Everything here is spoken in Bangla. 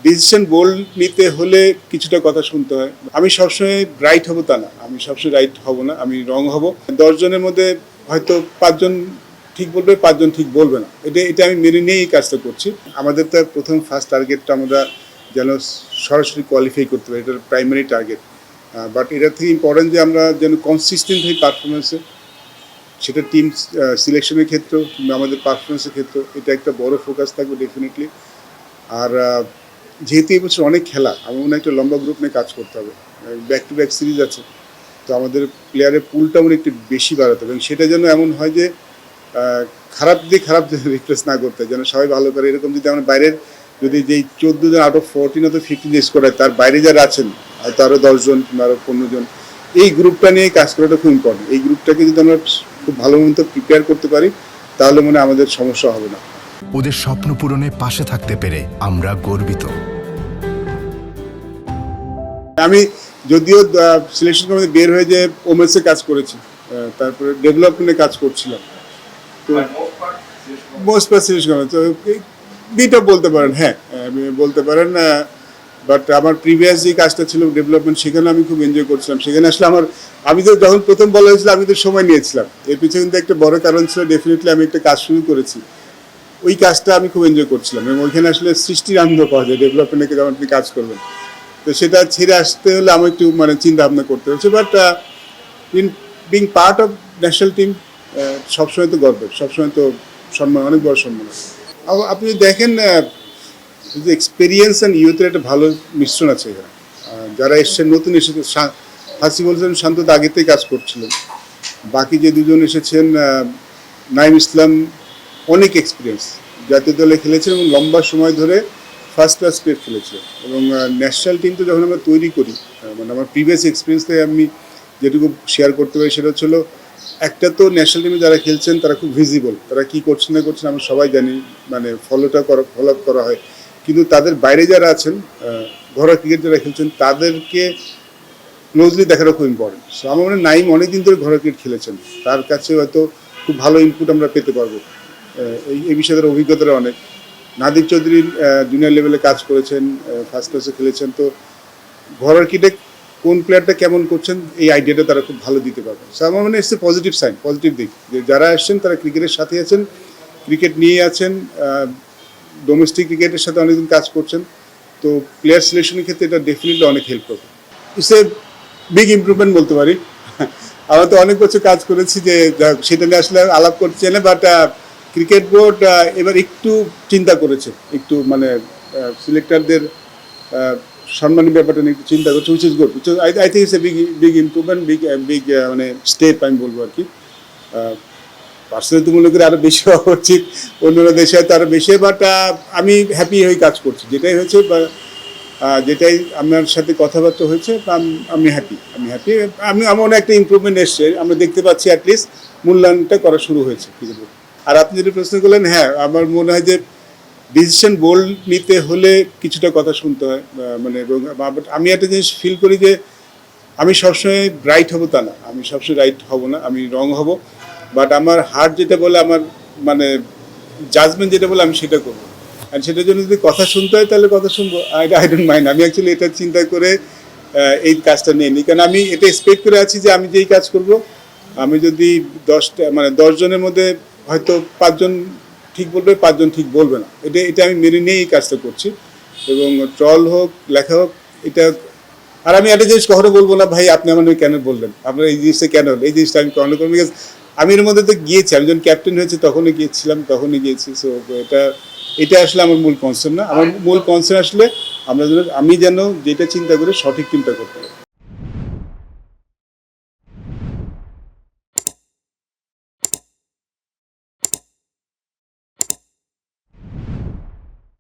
ডিসিশন বোল্ড নিতে হলে কিছুটা কথা শুনতে হয়। আমি সবসময় রাইট হব তা না, আমি সবসময় রাইট হব না, আমি রং হব। 10 জনের মধ্যে হয়তো 5 জন ঠিক বলবে, 5 জন ঠিক বলবে না। এটা আমি মেনে নিয়ে এই কাজটা করছি। আমাদের তো প্রথম ফার্স্ট টার্গেটটা আমরা যেন সরাসরি কোয়ালিফাই করতে পারি, এটার প্রাইমারি টার্গেট। বাট এটার থেকে ইম্পর্টেন্ট যে আমরা যেন কনসিস্টেন্ট হই পারফরমেন্সে, সেটা টিম সিলেকশনের ক্ষেত্রেও কিংবা আমাদের পারফরমেন্সের ক্ষেত্রেও এটা একটা বড় ফোকাস থাকবে ডেফিনেটলি। আর যেহেতু এই বছর অনেক খেলা, আমার মনে হয় একটা লম্বা গ্রুপ নিয়ে কাজ করতে হবে। ব্যাক টু ব্যাক সিরিজ আছে, তো আমাদের প্লেয়ারের পুলটা মনে একটু বেশি বাড়াতে হবে এবং সেটা যেন এমন হয় যে খারাপ দিয়ে খারাপ রিপ্লেস না করতে, যেন সবাই ভালো করে। এরকম যদি আমরা বাইরের যদি যেই 14 জন আউট অফ 14 অথবা 15 স্কোর হয়, তার বাইরে যারা আছেন হয়তো আরও 10 জন কিংবা আরও 15 জন, এই গ্রুপটা নিয়ে কাজ করাটা খুব ইম্পর্টেন্ট। এই গ্রুপটাকে যদি আমরা খুব ভালো মতো প্রিপেয়ার করতে পারি, তাহলে মনে হয় আমাদের সমস্যা হবে না। ওদের স্বপ্ন পূরণে পাশে থাকতে পেরে আমরা গর্বিত। আমি যদিও সিলেকশন কমিটি বের হয়ে যে ওমেন্সে কাজ করেছি, তারপরে ডেভেলপমেন্টে কাজ করছিলাম, তো মোস্ট পার্ট সিলেকশন কমিটি তো দুইটা বলতে পারেন, হ্যাঁ বলতে পারেন। বাট আমার প্রিভিয়াস যে কাজটা ছিল ডেভেলপমেন্ট, সেখানে আমি খুব এনজয় করছিলাম। সেখানে আসলে আমি তো যখন প্রথম বলা হয়েছিল আমি তো সময় নিয়েছিলাম। এর পিছনে কিন্তু একটা বড় কারণ ছিল, ডেফিনেটলি আমি একটা কাজ শুরু করেছি, ওই কাজটা আমি খুব এনজয় করছিলাম এবং ওইখানে আসলে সৃষ্টির আনন্দ পাওয়া যায় ডেভেলপমেন্টে যখন আপনি কাজ করবেন। তো সেটা ছেড়ে আসতে হলে আমার একটু চিন্তা ভাবনা করতে হচ্ছে। But being part of national team সবসময় তো গর্বের, সবসময় তো সম্মান, অনেক বড় সম্মান। আপনি দেখেন যে এক্সপিরিয়েন্স অ্যান্ড ইউথের একটা ভালো মিশ্রণ আছে এখানে। যারা এসছেন, নতুন এসেছে, হাসি বলছেন শান্ত তো আগেতেই কাজ করছিলেন। বাকি যে দুজন এসেছেন, নাইম ইসলাম অনেক এক্সপিরিয়েন্স, জাতীয় দলে খেলেছেন এবং লম্বা সময় ধরে ফার্স্ট ক্লাস ক্রিকেট খেলেছিলেন। এবং ন্যাশনাল টিম তো যখন আমরা তৈরি করি, মানে আমার প্রিভিয়াস এক্সপিরিয়েন্স থেকে আমি যেটুকু শেয়ার করতে পারি সেটা হচ্ছিল, একটা তো ন্যাশনাল টিমে যারা খেলছেন তারা খুব ভিজিবল, তারা কী করছেন না করছেন আমরা সবাই জানি, মানে ফলো আপ করা হয়। কিন্তু তাদের বাইরে যারা আছেন, ঘরোয়া ক্রিকেট যারা খেলছেন, তাদেরকে ক্লোজলি দেখাটা খুব ইম্পর্টেন্ট। সো আমার মনে হয় নাইম অনেকদিন ধরে ঘরোয়া ক্রিকেট খেলেছেন, তার কাছে হয়তো খুব ভালো ইনপুট আমরা পেতে পারবো। এই বিষয়ে তার অভিজ্ঞতাটা অনেক। নাদির চৌধুরী জুনিয়র লেভেলে কাজ করেছেন, ফার্স্ট ক্লাসে খেলেছেন, তো ঘরোয়া ক্রিকেটে কোন প্লেয়ারটা কেমন করছেন এই আইডিয়াটা তারা খুব ভালো দিতে পারবেন। সো আমার মনে হয় it's a positive sign, positive দিক, যে যারা আসছেন তারা ক্রিকেটের সাথে আছেন, ক্রিকেট নিয়ে আছেন, ডোমেস্টিক ক্রিকেটের সাথে অনেকদিন কাজ করছেন। তো প্লেয়ার সিলেকশনের ক্ষেত্রে এটা ডেফিনেটলি অনেক হেল্প করবে। ইটস এ বিগ ইমপ্রুভমেন্ট বলতে পারি। আমরা তো অনেক বছর কাজ করেছি, যে সেটা নিয়ে আসলে আলাপ করছে না। বাট ক্রিকেট বোর্ড এবার একটু চিন্তা করেছে, একটু মানে সিলেক্টরদের সম্মানের ব্যাপারটা নিয়ে একটু চিন্তা করছে, which is good. I think it's a big improvement, big মানে স্টেপ আমি বলবো আর কি। পার্সোনালি তো মনে করি আরও বেশি হওয়া উচিত, অন্যান্য দেশে হয়তো আরও বেশি। বাট আমি হ্যাপি হয়ে কাজ করছি, যেটাই হয়েছে বা যেটাই আমার সাথে কথাবার্তা হয়েছে, আমি হ্যাপি। আমার মনে একটা ইমপ্রুভমেন্ট এসছে, আমরা দেখতে পাচ্ছি, অ্যাটলিস্ট মূল্যায়নটা করা শুরু হয়েছে। আর আপনি যেটা প্রশ্ন করলেন, হ্যাঁ আমার মনে হয় যে ডিসিশন বোল্ড নিতে হলে কিছুটা কথা শুনতে হয়। মানে এবং আমি একটা জিনিস ফিল করি যে আমি সবসময় রাইট হব তা না, আমি সবসময় রাইট হব না, আমি রং হব। বাট আমার হার্ট যেটা বলে, আমার মানে জাজমেন্ট যেটা বলে, আমি সেটা করবো। আর সেটার জন্য যদি কথা শুনতে হয় তাহলে কথা শুনবো, আই ডোন্ট মাইন্ড। আমি অ্যাকচুয়ালি এটা চিন্তা করে এই কাজটা নিয়ে নিই, কারণ আমি এটা এক্সপেক্ট করে আছি যে আমি যেই কাজ করব, আমি যদি 10 জনের মধ্যে হয়তো 5 জন ঠিক বলবে, 5 জন ঠিক বলবে না। এটা আমি মেনে নিয়ে এই কাজটা করছি। এবং ট্রল হোক, লেখা হোক, এটা। আর আমি একটা জিনিস কখনো বলবো না, ভাই আপনি আমার কেন বললেন, আপনার এই জিনিসটা কেন হলো, এই জিনিসটা আমি কখনো করবো। বিকজ আমি এর মধ্যে তো গিয়েছি, আমি যখন ক্যাপ্টেন হয়েছি তখনই গিয়েছি। সো এটা আসলে আমার মূল কনসার্ন না। আমার মূল কনসার্ন আসলে আমি যেন যেটা চিন্তা করে সঠিক চিন্তা করতে পারি।